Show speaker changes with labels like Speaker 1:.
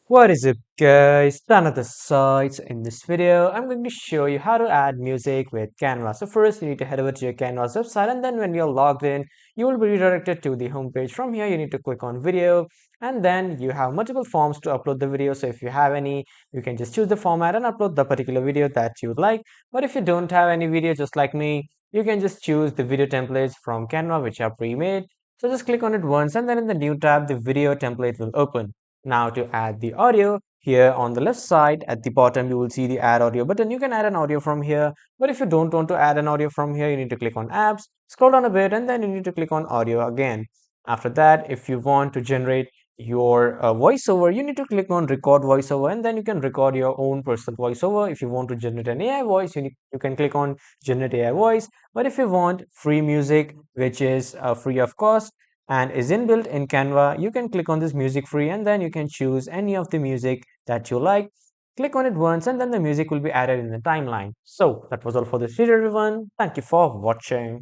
Speaker 1: What is up, guys? Another sites. In this video, I'm going to show you how to add music with Canva. So first, you need to head over to your Canva's website, and then when you're logged in, you will be redirected to the homepage. From here, you need to click on video, and then you have multiple forms to upload the video. So if you have any, you can just choose the format and upload the particular video that you would like. But if you don't have any video, just like me, you can just choose the video templates from Canva, which are pre-made. So just click on it once, and then in the new tab, the video template will open. Now to add the audio, here on the left side at the bottom you will see the add audio button. You can add an audio from here, but if you don't want to add an audio from here, you need to click on apps, scroll down a bit, and then you need to click on audio again. After that, if you want to generate your voiceover, you need to click on record voiceover, and then you can record your own personal voiceover. If you want to generate an AI voice, you can click on generate AI voice. But if you want free music, which is free of cost and is inbuilt in Canva, you can click on this music free, and then you can choose any of the music that you like. Click on it once, and then the music will be added in the timeline. So that was all for this video, everyone. Thank you for watching.